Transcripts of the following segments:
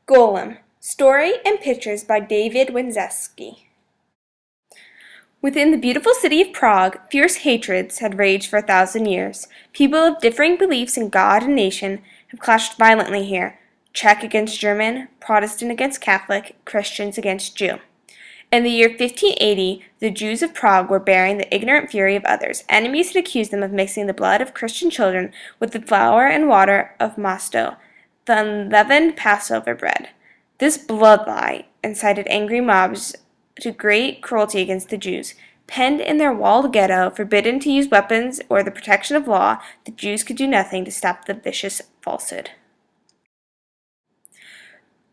Golem. Story and pictures by David Winiewski. Within the beautiful city of Prague, fierce hatreds had raged for 1,000 years. People of differing beliefs in God and nation have clashed violently here. Czech against German, Protestant against Catholic, Christians against Jew. In the year 1580, the Jews of Prague were bearing the ignorant fury of others. Enemies had accused them of mixing the blood of Christian children with the flour and water of masto, the unleavened Passover bread. This blood lie incited angry mobs to great cruelty against the Jews. Penned in their walled ghetto, forbidden to use weapons or the protection of law, the Jews could do nothing to stop the vicious falsehood.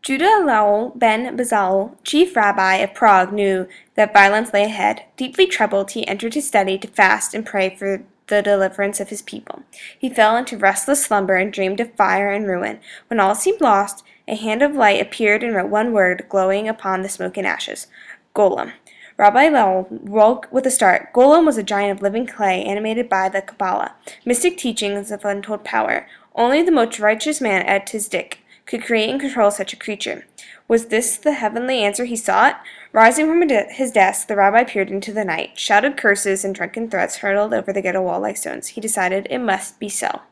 Judah Lowell ben Bezalel, chief rabbi of Prague, knew that violence lay ahead. Deeply troubled, he entered his study to fast and pray for the deliverance of his people. He fell into restless slumber and dreamed of fire and ruin. When all seemed lost, a hand of light appeared and wrote one word glowing upon the smoke and ashes: Golem. Rabbi Lowell woke with a start. Golem was a giant of living clay, animated by the Kabbalah, mystic teachings of untold power. Only the most righteous man at his dick could create and control such a creature. Was this the heavenly answer he sought? Rising from his desk, the rabbi peered into the night. Shouted curses and drunken threats hurtled over the ghetto wall like stones. He decided it must be so.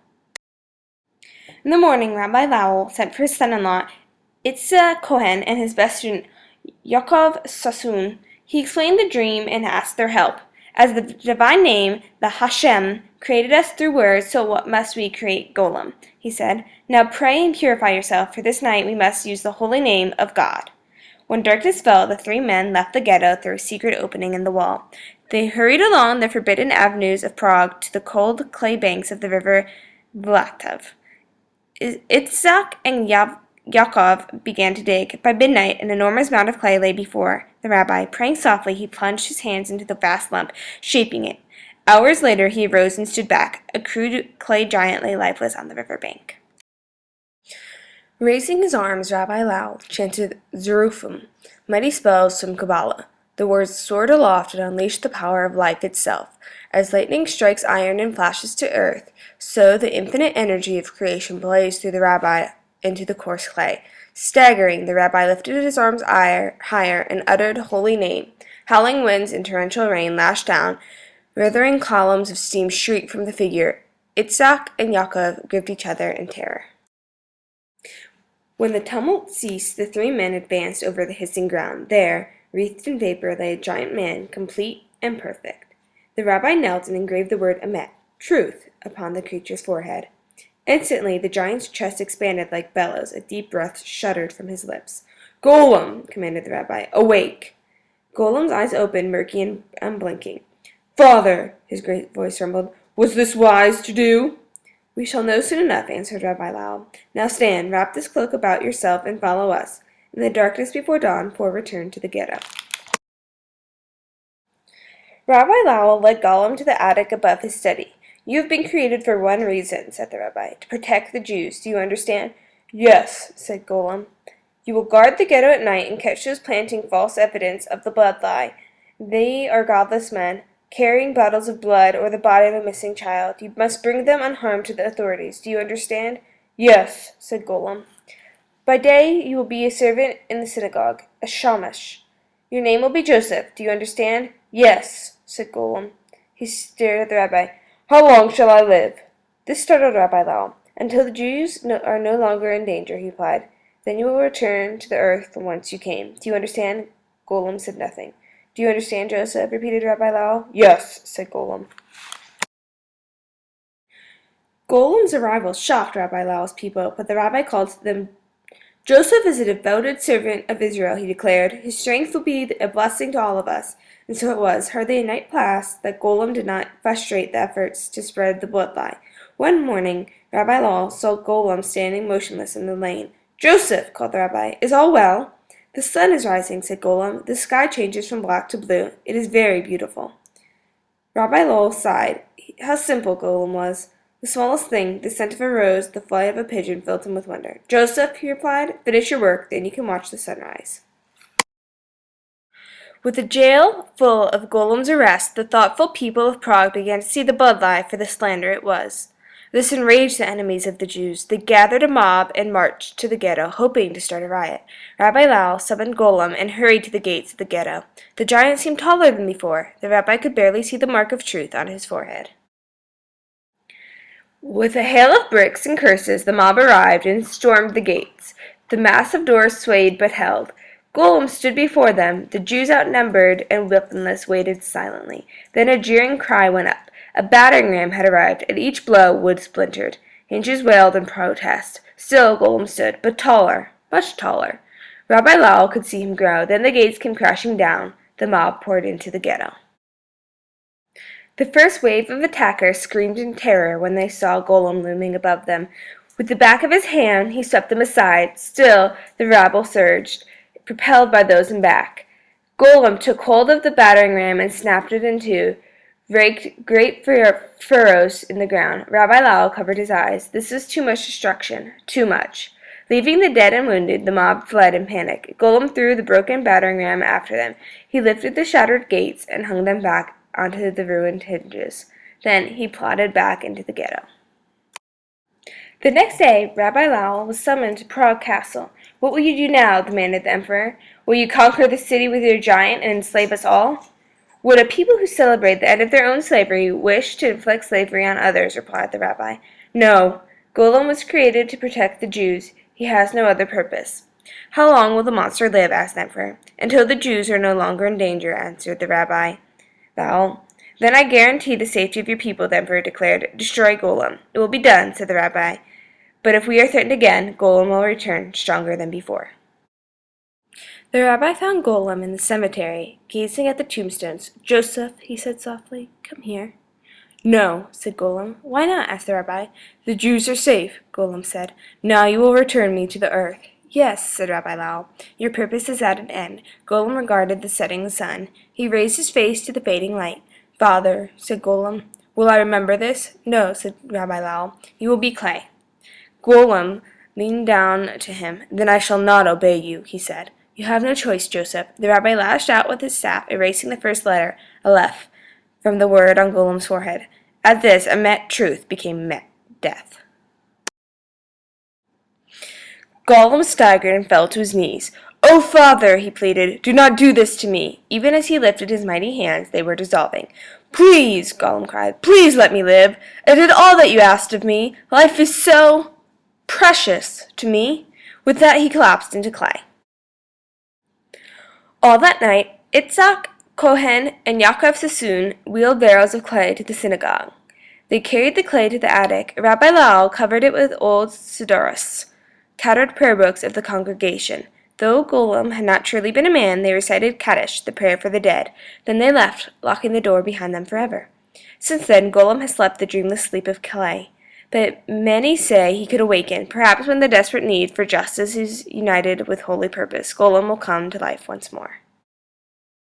In the morning, Rabbi Lowell sent for his son-in-law, Itzah Cohen, and his best student, Yaakov Sassoon. He explained the dream and asked their help. As the divine name, the Hashem, created us through words, so what must we create Golem? He said. Now pray and purify yourself, for this night we must use the holy name of God. When darkness fell, the three men left the ghetto through a secret opening in the wall. They hurried along the forbidden avenues of Prague to the cold clay banks of the river Vltava. Itzhak and Yaakov began to dig. By midnight, an enormous mound of clay lay before the rabbi. Praying softly, he plunged his hands into the vast lump, shaping it. Hours later, he arose and stood back. A crude clay giant lay lifeless on the river bank. Raising his arms, Rabbi Lowell chanted Zerufim, mighty spells from Kabbalah. The words soared aloft and unleashed the power of life itself. As lightning strikes iron and flashes to earth, so the infinite energy of creation blazed through the rabbi into the coarse clay. Staggering, the rabbi lifted his arms higher and uttered holy name. Howling winds and torrential rain lashed down. Withering columns of steam shrieked from the figure. Itzhak and Yaakov gripped each other in terror. When the tumult ceased, the three men advanced over the hissing ground. There, wreathed in vapor, lay a giant man, complete and perfect. The rabbi knelt and engraved the word Emet, truth, upon the creature's forehead. Instantly, the giant's chest expanded like bellows. A deep breath shuddered from his lips. Golem, commanded the rabbi, awake. Golem's eyes opened, murky and unblinking. Father, his great voice rumbled, was this wise to do? We shall know soon enough, answered Rabbi Lowell. Now stand, wrap this cloak about yourself, and follow us. In the darkness before dawn, Poor returned to the ghetto. Rabbi Lowell led Golem to the attic above his study. You have been created for one reason, said the rabbi, to protect the Jews. Do you understand? Yes, said Golem. You will guard the ghetto at night and catch those planting false evidence of the blood lie. They are godless men, carrying bottles of blood or the body of a missing child. You must bring them unharmed to the authorities. Do you understand? Yes, said Golem. By day you will be a servant in the synagogue, a shamash. Your name will be Joseph. Do you understand? Yes, said Golem. He stared at the rabbi. How long shall I live? This startled Rabbi Lowell. Until the Jews are no longer in danger, he replied. Then you will return to the earth from whence you came. Do you understand? Golem said nothing. Do you understand, Joseph? Repeated Rabbi Lowell. Yes, said Golem. Golem's arrival shocked Rabbi Lowell's people, but the rabbi called them. Joseph is a devoted servant of Israel, he declared. His strength will be a blessing to all of us. And so it was. Hardly a night passed that Golem did not frustrate the efforts to spread the blood lie. One morning, Rabbi Lowell saw Golem standing motionless in the lane. Joseph, called the rabbi, is all well? The sun is rising, said Golem. The sky changes from black to blue. It is very beautiful. Rabbi Lowell sighed. How simple Golem was. The smallest thing, the scent of a rose, the flight of a pigeon, filled him with wonder. Joseph, he replied, finish your work, then you can watch the sunrise. With the jail full of Golem's arrest, the thoughtful people of Prague began to see the blood lie for the slander it was. This enraged the enemies of the Jews. They gathered a mob and marched to the ghetto, hoping to start a riot. Rabbi Lau summoned Golem and hurried to the gates of the ghetto. The giant seemed taller than before. The rabbi could barely see the mark of truth on his forehead. With a hail of bricks and curses, the mob arrived and stormed the gates. The massive doors swayed but held. Golem stood before them. The Jews, outnumbered and weaponless, waited silently. Then a jeering cry went up. A battering ram had arrived. At each blow, wood splintered. Hinges wailed in protest. Still Golem stood, but taller, much taller. Rabbi Lau could see him grow. Then the gates came crashing down. The mob poured into the ghetto. The first wave of attackers screamed in terror when they saw Golem looming above them. With the back of his hand, he swept them aside. Still, the rabble surged, propelled by those in back. Golem took hold of the battering ram and snapped it in two, raked great furrows in the ground. Rabbi Lau covered his eyes. This was too much destruction. Too much. Leaving the dead and wounded, the mob fled in panic. Golem threw the broken battering ram after them. He lifted the shattered gates and hung them back onto the ruined hinges. Then he plodded back into the ghetto. The next day, Rabbi Lau was summoned to Prague Castle. "What will you do now?" demanded the emperor. "Will you conquer the city with your giant and enslave us all?" "Would a people who celebrate the end of their own slavery wish to inflict slavery on others?" replied the rabbi. "No. Golem was created to protect the Jews. He has no other purpose." "How long will the monster live?" asked the emperor. "Until the Jews are no longer in danger," answered the rabbi. "Well, then I guarantee the safety of your people," the emperor declared. "Destroy Golem." "It will be done," said the rabbi. "But if we are threatened again, Golem will return stronger than before." The rabbi found Golem in the cemetery, gazing at the tombstones. "Joseph," he said softly, "come here." "No," said Golem. "Why not?" asked the rabbi. "The Jews are safe," Golem said. "Now you will return me to the earth." "Yes," said Rabbi Lau. "Your purpose is at an end." Golem regarded the setting sun. He raised his face to the fading light. "Father," said Golem. "Will I remember this?" "No," said Rabbi Lau. "You will be clay." Golem leaned down to him. "Then I shall not obey you," he said. "You have no choice, Joseph." The rabbi lashed out with his staff, erasing the first letter, Aleph, from the word on Golem's forehead. At this, a met truth became met death. Golem staggered and fell to his knees. "Oh, Father," he pleaded, "do not do this to me." Even as he lifted his mighty hands, they were dissolving. "Please," Golem cried, "please let me live. I did all that you asked of me. Life is so precious to me." With that, he collapsed into clay. All that night, Itzhak Kohen and Yaakov Sassoon wheeled barrels of clay to the synagogue. They carried the clay to the attic. Rabbi Lau covered it with old Sidduros, tattered prayer books of the congregation. Though Golem had not truly been a man, they recited Kaddish, the prayer for the dead. Then they left, locking the door behind them forever. Since then, Golem has slept the dreamless sleep of clay. But many say he could awaken. Perhaps when the desperate need for justice is united with holy purpose, Golem will come to life once more.